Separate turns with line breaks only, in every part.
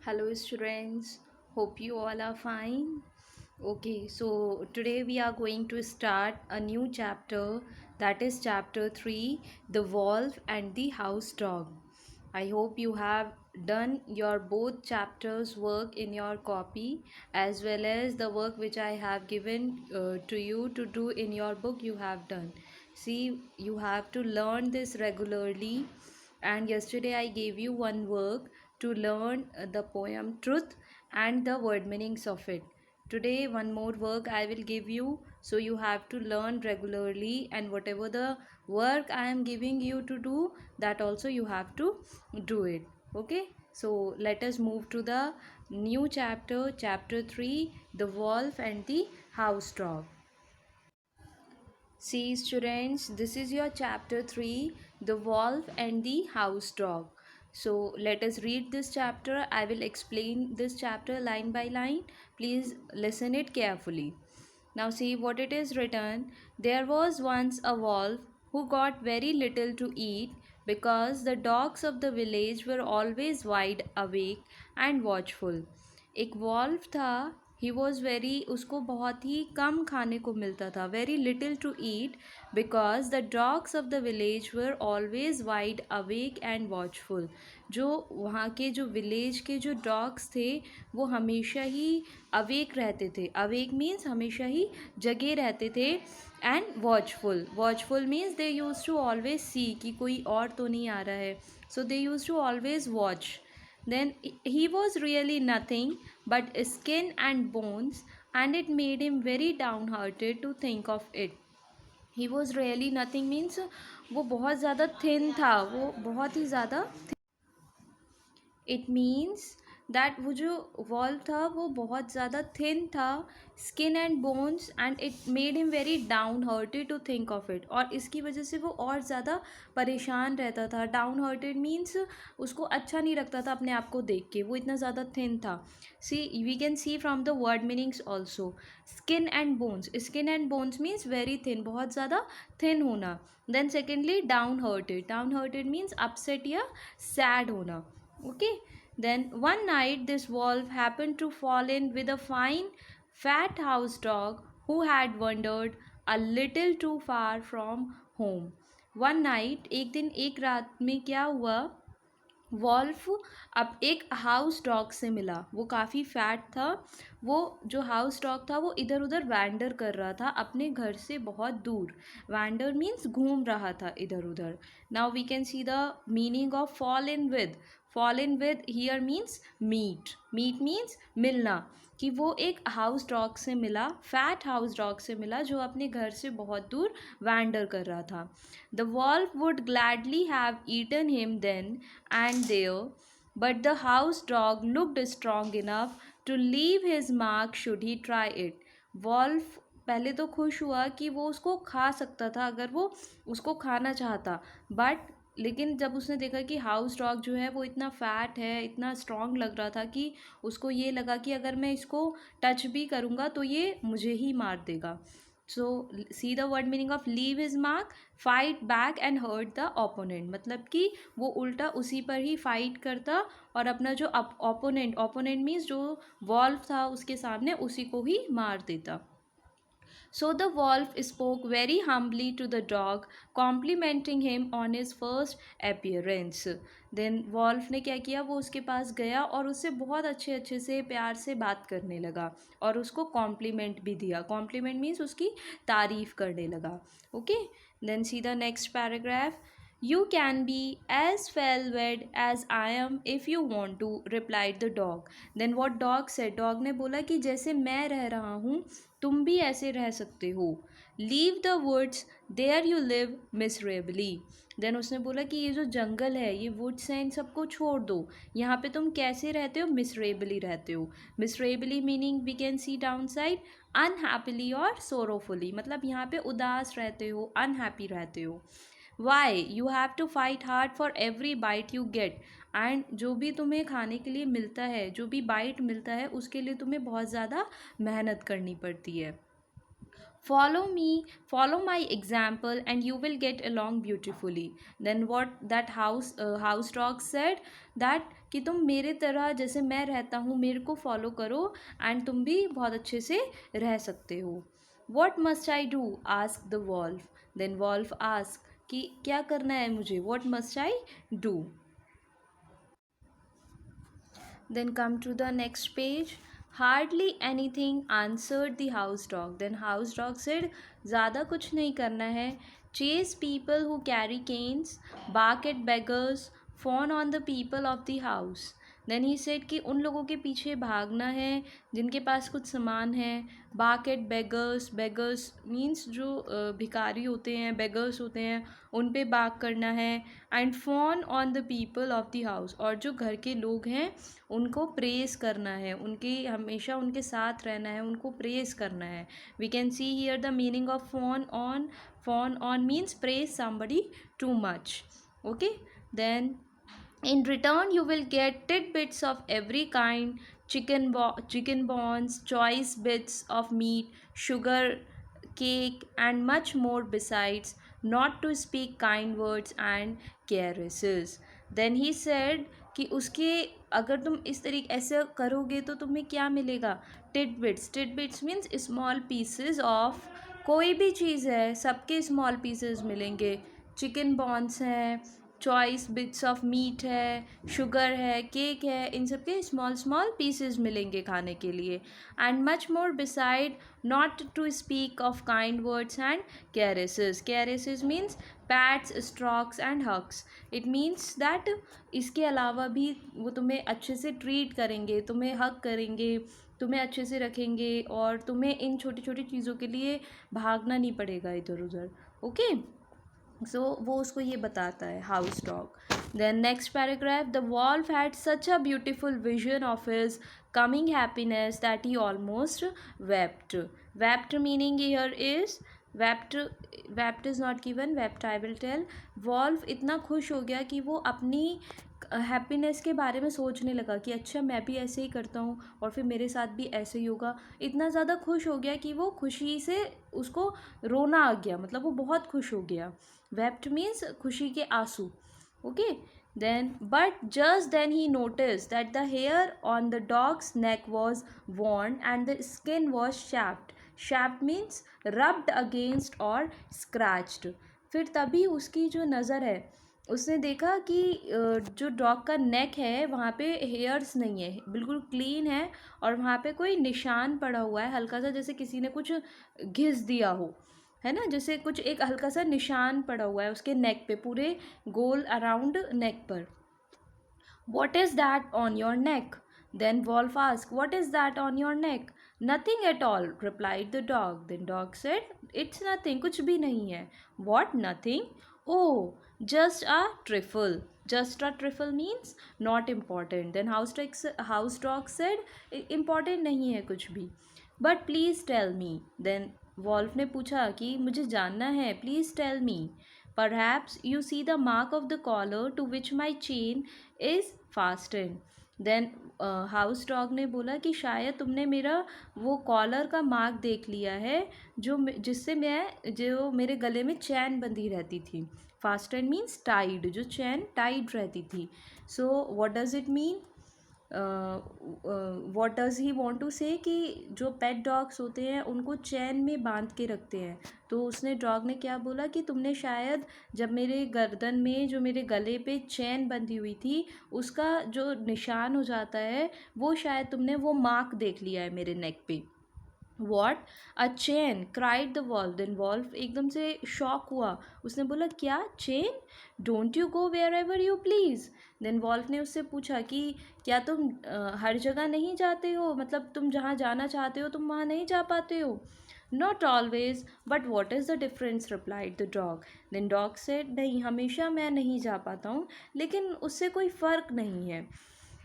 Hello students, hope you all are fine. Okay, so today we are going to start a new chapter, that is chapter 3, The Wolf and the House Dog. I hope you have done your both chapters work in your copy as well as the work which I have given to you to do in your book you have done. See, you have to learn this regularly, and yesterday I gave you one work to learn the poem Truth and the word meanings of it. Today one more work I will give you, so you have to learn regularly, and whatever the work I am giving you to do, that also you have to do it. Okay, so let us move to the new chapter, chapter 3, The Wolf and the House Dog. See students, this is your chapter 3, The Wolf and the House Dog. So let us read this chapter. I will explain this chapter line by line. Please listen it carefully. Now see what it is written. There was once a wolf who got very little to eat because the dogs of the village were always wide awake and watchful. एक valve था, he was very, उसको बहुत ही कम खाने को मिलता था, very little to eat, because the dogs of the village were always wide awake and watchful. जो वहाँ के जो विलेज के जो डॉग्स थे वो हमेशा ही अवेक रहते थे. अवेक मीन्स हमेशा ही जगे रहते थे. And watchful, watchful means they use to always see कि कोई और तो नहीं आ रहा है, so they use to always watch. Then he was really nothing but skin and bones, and it made him very downhearted to think of it. He was really nothing means वो बहुत ज़्यादा thin था, वो बहुत ही ज़्यादा. It means that वो जो valve था वो बहुत ज़्यादा थिन था, skin and bones, and it made him very downhearted to think of it. और इसकी वजह से वो और ज़्यादा परेशान रहता था. डाउन हर्टेड मीन्स उसको अच्छा नहीं लगता था अपने आप को देख के, वो इतना ज़्यादा थिन था. See we can see from the word meanings also. Skin and bones, skin and bones means very thin, बहुत ज़्यादा थिन होना. Then secondly down hearted, down hearted means upset या सैड होना. Okay, then one night this wolf happened to fall in with a fine fat house dog who had wandered a little too far from home. One night, एक दिन एक रात में क्या हुआ, wolf अब एक हाउस डॉग से मिला. वो काफ़ी फैट था. वो जो हाउस डॉग था वो इधर उधर वैंडर कर रहा था अपने घर से बहुत दूर. वैंडर मीन्स घूम रहा था इधर उधर. Now we can see the meaning of fall in with. Fall in with here means meet. Meet means मिलना. कि वो एक हाउस डॉग से मिला, फैट हाउस डॉग से मिला जो अपने घर से बहुत दूर वैंडर कर रहा था. The wolf would gladly have eaten him then and there, but the house dog looked strong enough to leave his mark should he try it. Wolf पहले तो खुश हुआ कि वो उसको खा सकता था अगर वो उसको खाना चाहता, बट लेकिन जब उसने देखा कि हाउस डॉग जो है वो इतना फैट है, इतना स्ट्रॉन्ग लग रहा था कि उसको ये लगा कि अगर मैं इसको टच भी करूँगा तो ये मुझे ही मार देगा. So see the word meaning of leave his mark, fight back and hurt the opponent. मतलब कि वो उल्टा उसी पर ही फाइट करता और अपना जो ओपोनेंट, ओपोनेंट मीन्स जो वॉल्व था उसके सामने, उसी को ही मार देता. So the wolf spoke very humbly to the dog, complimenting him on his first appearance. Then wolf ने क्या किया, वो उसके पास गया और उससे बहुत अच्छे अच्छे से प्यार से बात करने लगा और उसको कॉम्प्लीमेंट भी दिया. कॉम्प्लीमेंट मीन्स उसकी तारीफ करने लगा. Okay, then see the next paragraph. You can be as well-fed as I am if you want to, replied the dog. Then what dog said? Dog ने बोला कि जैसे मैं रह रहा हूँ तुम भी ऐसे रह सकते हो. Leave the woods, there you live miserably. Then उसने बोला कि ये जो जंगल है, ये वुड्स हैं, इन सबको छोड़ दो. यहाँ पे तुम कैसे रहते हो? मिसरेबली रहते हो. Miserably meaning we can see downside, unhappily और सोरोफुली. मतलब यहाँ पे उदास रहते हो, अनहैप्पी रहते हो. Why you have to fight hard for every bite you get. And जो भी तुम्हें खाने के लिए मिलता है, जो भी बाइट मिलता है, उसके लिए तुम्हें बहुत ज़्यादा मेहनत करनी पड़ती है. follow my example, and you will get along beautifully. Then what that house dog said, that कि तुम मेरे तरह जैसे मैं रहता हूँ मेरे को फॉलो करो, एंड तुम भी बहुत अच्छे से रह सकते हो. what must I do, asked the wolf. then wolf asked कि क्या करना है मुझे, what must I do. Then come to the next page. Hardly anything, answered the house dog. Then house dog said, ज़्यादा कुछ नहीं करना है. Chase people who carry canes, bark at beggars, fawn on the people of the house. Then he said कि उन लोगों के पीछे भागना है जिनके पास कुछ सामान है. Bark at beggars, beggars means जो भिखारी होते हैं, बेगर्स होते हैं, उन पे बार्क करना है. And fawn on the people of the house, और जो घर के लोग हैं उनको प्रेस करना है, उनके हमेशा उनके साथ रहना है, उनको प्रेस करना है. We can see here the meaning of fawn on. Fawn on means press somebody too much. Okay, then in return you will get tidbits of every kind, chicken bones, choice bits of meat, sugar, cake, and much more besides, not to speak kind words and caresses. Then he said कि उसके अगर तुम इस तरीके ऐसे करोगे तो तुम्हें क्या मिलेगा. Titbits means small pieces of, कोई भी चीज़ है सबके स्मॉल पीसेस मिलेंगे. चिकन बॉन्स हैं, चॉइस बिट्स ऑफ मीट है, शुगर है, केक है, इन सब के स्मॉल स्मॉल पीसेस मिलेंगे खाने के लिए. And much more beside, not to speak of kind words and caresses. Caresses means pats, strokes and hugs. It means that इसके अलावा भी वो तुम्हें अच्छे से ट्रीट करेंगे, तुम्हें हग करेंगे, तुम्हें अच्छे से रखेंगे, और तुम्हें इन छोटी छोटी चीज़ों के लिए भागना नहीं पड़ेगा इधर उधर. ओके, सो वो उसको ये बताता है house dog. Then next paragraph. The wolf had such a beautiful vision of his coming happiness that he almost wept. Wept meaning here is wept is not given, wept I will tell. Wolf इतना खुश हो गया कि वो अपनी happiness के बारे में सोचने लगा कि अच्छा मैं भी ऐसे ही करता हूँ और फिर मेरे साथ भी ऐसे ही होगा. इतना ज़्यादा खुश हो गया कि वो खुशी से उसको रोना आ गया, मतलब वो बहुत खुश हो गया. वेप्ट मीन्स खुशी के आंसू. Okay, then but just then he noticed that the hair on the dog's neck was worn and the skin was chapped. Chapped means rubbed against or scratched. फिर तभी उसकी जो नज़र है उसने देखा कि जो डॉग का नेक है वहाँ पे हेयर्स नहीं है, बिल्कुल क्लीन है, और वहाँ पे कोई निशान पड़ा हुआ है हल्का सा, जैसे किसी ने कुछ घिस दिया हो, है ना, जैसे कुछ एक हल्का सा निशान पड़ा हुआ है उसके नेक पे, पूरे गोल अराउंड नेक पर. What is that on your neck? Then Wolf asked, what is that on your neck? Nothing at all, replied the dog. Then dog said, it's nothing, कुछ भी नहीं है. What, nothing? Oh, just a trifle. Just a trifle means not important. Then house dog said, important नहीं है कुछ भी. But please tell me. Then Wolf ने पूछा कि मुझे जानना है, please tell me. Perhaps you see the mark of the collar to which my chain is fastened. Then house dog ने बोला कि शायद तुमने मेरा वो कॉलर का मार्क देख लिया है जिससे जो मेरे गले में चैन बंधी रहती थी. फास्टेंड मीन्स टाइड, जो चैन टाइड रहती थी. So what does it mean, what does he want to say कि जो पेट डॉग्स होते हैं उनको चैन में बांध के रखते हैं. तो उसने डॉग ने क्या बोला कि तुमने शायद जब मेरे गर्दन में जो मेरे गले पे चैन बंधी हुई थी उसका जो निशान हो जाता है वो शायद तुमने वो मार्क देख लिया है मेरे नेक पे. What, a chain, cried the wolf. Then wolf एकदम से शॉक हुआ, उसने बोला क्या chain, don't you go wherever you please. Then wolf ने उससे पूछा कि क्या तुम हर जगह नहीं जाते हो, मतलब तुम जहाँ जाना चाहते हो तुम वहाँ नहीं जा पाते हो. Not always, but what is the difference, replied the dog. Then dog said, नहीं हमेशा मैं नहीं जा पाता हूँ लेकिन उससे कोई फ़र्क नहीं है.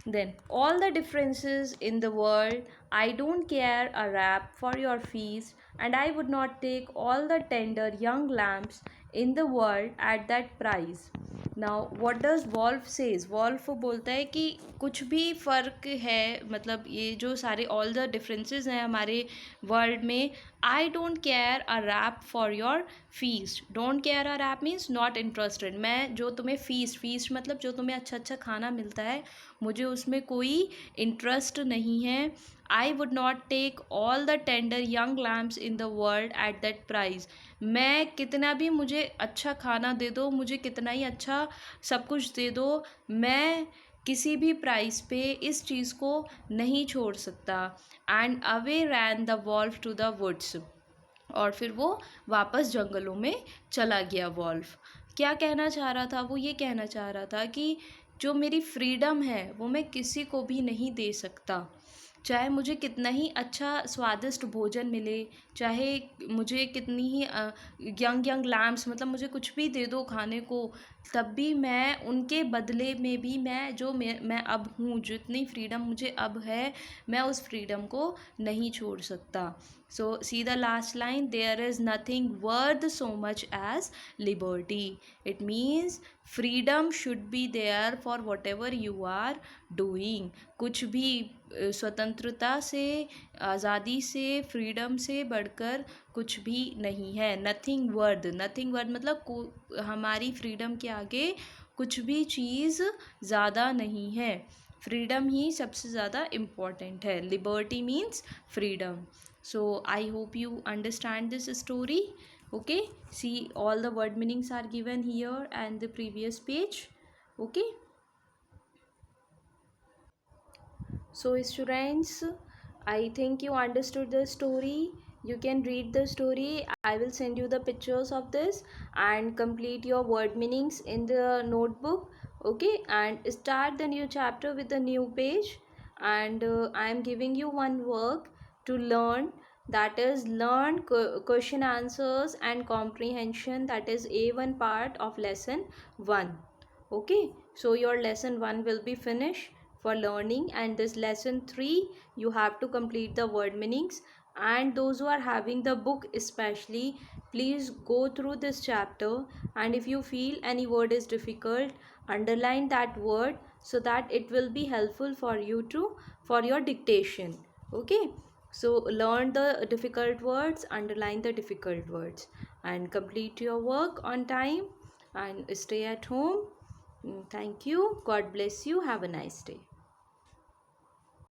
Then, all the differences in the world, I don't care a rap for your feast, and I would not take all the tender young lambs in the world at that price. Now, what does Wolf says? Wolf बोलता है कि कुछ भी फ़र्क है, मतलब ये जो सारे all the differences हैं हमारे वर्ल्ड में, I don't care a rap for your feast. Don't care a rap means not interested. मैं जो तुम्हें feast मतलब जो तुम्हें अच्छा अच्छा खाना मिलता है, मुझे उसमें कोई इंटरेस्ट नहीं है. I would not take all the tender young lambs in the world at that price. मैं कितना भी मुझे अच्छा खाना दे दो, मुझे कितना ही अच्छा सब कुछ दे दो, मैं किसी भी प्राइस पे इस चीज़ को नहीं छोड़ सकता. And away ran the wolf to the woods. और फिर वो वापस जंगलों में चला गया वॉल्फ. क्या कहना चाह रहा था वो? ये कहना चाह रहा था कि जो मेरी फ्रीडम है वो मैं किसी को भी नहीं दे सकता. चाहे मुझे कितना ही अच्छा स्वादिष्ट भोजन मिले, चाहे मुझे कितनी ही यंग यंग लैम्प्स, मतलब मुझे कुछ भी दे दो खाने को, तब भी मैं उनके बदले में भी मैं अब हूँ, जितनी फ्रीडम मुझे अब है, मैं उस फ्रीडम को नहीं छोड़ सकता. So see the last line, there is nothing worth so much as liberty. It means freedom should be there for whatever you are doing. कुछ भी स्वतंत्रता से, आज़ादी से, फ्रीडम से बढ़कर कुछ भी नहीं है. नथिंग वर्थ मतलब हमारी फ्रीडम के आगे कुछ भी चीज़ ज़्यादा नहीं है. फ्रीडम ही सबसे ज़्यादा इम्पॉर्टेंट है. Liberty means freedom. So I hope you understand this story. Okay, see, all the word meanings are given here and the previous page. Okay, so students, I think you understood the story. You can read the story. I will send you the pictures of this and complete your word meanings in the notebook. Okay, and start the new chapter with the new page. And I am giving you one work to learn, that is learn question answers and comprehension, that is A1 part of lesson 1. Okay, so your lesson 1 will be finished for learning, and this lesson 3 you have to complete the word meanings. And those who are having the book especially, please go through this chapter, and if you feel any word is difficult, underline that word so that it will be helpful for you to for your dictation. Okay, so learn the difficult words, underline the difficult words, and complete your work on time, and stay at home. Thank you. God bless you. Have a nice day.